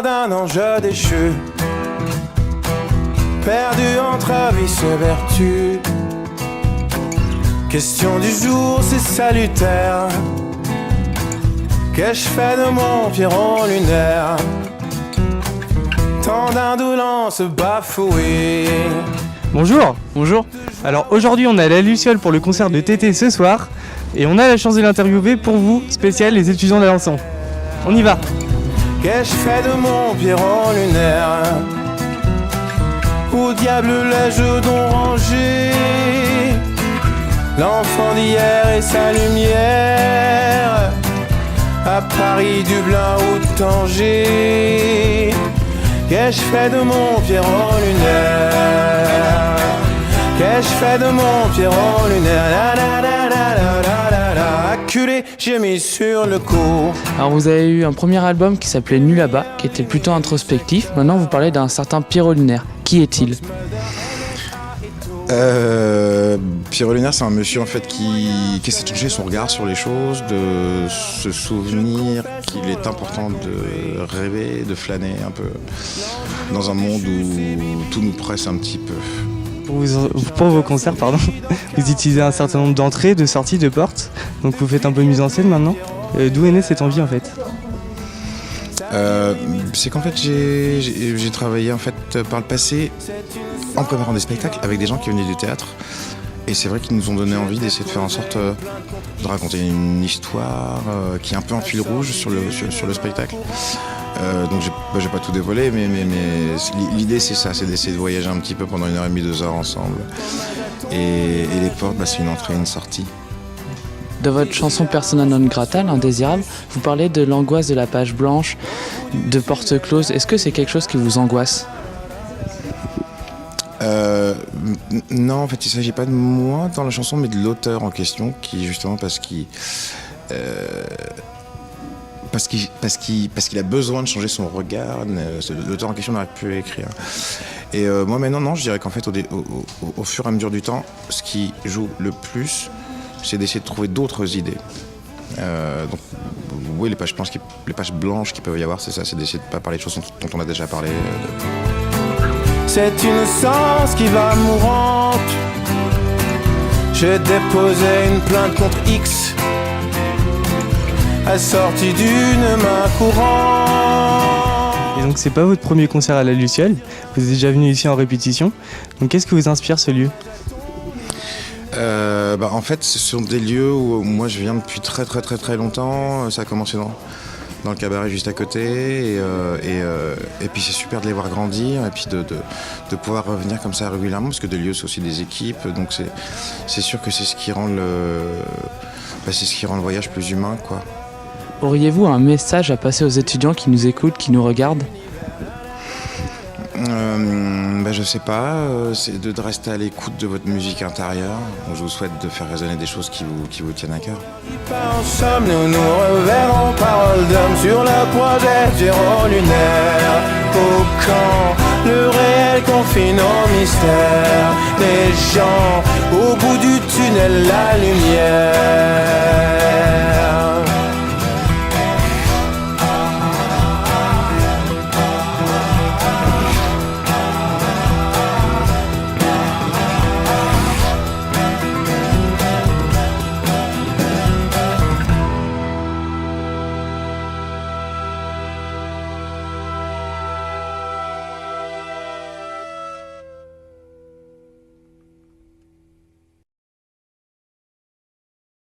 L'histoire d'un ange déchu, perdu entre vice et vertu. Question du jour, c'est salutaire. Qu'ai-je fait de mon Pierrot lunaire? Tant d'indolences bafouées. Bonjour. Bonjour. Alors aujourd'hui on est à la Luciole pour le concert de Tété ce soir et on a la chance de l'interviewer pour vous, spécial les étudiants d'Alençon. On y va. Qu'ai-je fait de mon Pierrot lunaire? Où diable l'ai-je donc rangé? L'enfant d'hier et sa lumière, à Paris, Dublin ou Tanger. Qu'ai-je fait de mon Pierrot lunaire? Qu'ai-je fait de mon Pierrot lunaire? La la la la la la la. Acculé, j'ai mis sur le coup. Alors vous avez eu un premier album qui s'appelait Nu là-bas, qui était plutôt introspectif. Maintenant vous parlez d'un certain Pierrot lunaire. Qui est-il? Pierrot lunaire, c'est un monsieur en fait qui essaie de changer son regard sur les choses, de se souvenir qu'il est important de rêver, de flâner un peu dans un monde où tout nous presse un petit peu. Pour vos concerts, vous utilisez un certain nombre d'entrées, de sorties, de portes. Donc vous faites un peu de mise en scène maintenant. D'où est née cette envie en fait? C'est qu'en fait j'ai travaillé en fait par le passé en préparant des spectacles avec des gens qui venaient du théâtre et c'est vrai qu'ils nous ont donné envie d'essayer de faire en sorte de raconter une histoire qui est un peu un fil rouge sur le spectacle. Donc j'ai pas tout dévoilé mais l'idée c'est ça, c'est d'essayer de voyager un petit peu pendant 1h30, 2 heures ensemble et les portes c'est une entrée et une sortie. Dans votre chanson Persona non grata, l'indésirable, vous parlez de l'angoisse de la page blanche, de porte close. Est-ce que c'est quelque chose qui vous angoisse? Non, en fait, il ne s'agit pas de moi dans la chanson, mais de l'auteur en question, qui justement parce qu'il a besoin de changer son regard, l'auteur en question n'arrive plus à écrire. Et moi maintenant, non, je dirais qu'en fait, au fur et à mesure du temps, ce qui joue le plus, c'est d'essayer de trouver d'autres idées. Donc, oui, les pages blanches qu'il peut y avoir, c'est ça, c'est d'essayer de ne pas parler de choses dont on a déjà parlé. C'est une innocence qui va mourante. J'ai déposé une plainte contre X, assortie d'une main courante. Et donc c'est pas votre premier concert à la Luciole. Vous êtes déjà venu ici en répétition. Donc qu'est-ce qui vous inspire ce lieu? En fait, ce sont des lieux où moi je viens depuis très très très très longtemps. Ça a commencé dans le cabaret juste à côté et puis c'est super de les voir grandir et puis de pouvoir revenir comme ça régulièrement parce que des lieux c'est aussi des équipes, donc c'est sûr que c'est ce qui rend le voyage plus humain, quoi. Auriez-vous un message à passer aux étudiants qui nous écoutent, qui nous regardent? Je sais pas, c'est de rester à l'écoute de votre musique intérieure. Donc, je vous souhaite de faire résonner des choses qui vous tiennent à cœur. Ensemble, nous nous reverrons, parole d'homme sur le projet Pierrot lunaire. Au camp, le réel confine au mystère. Les gens, au bout du tunnel, la lumière.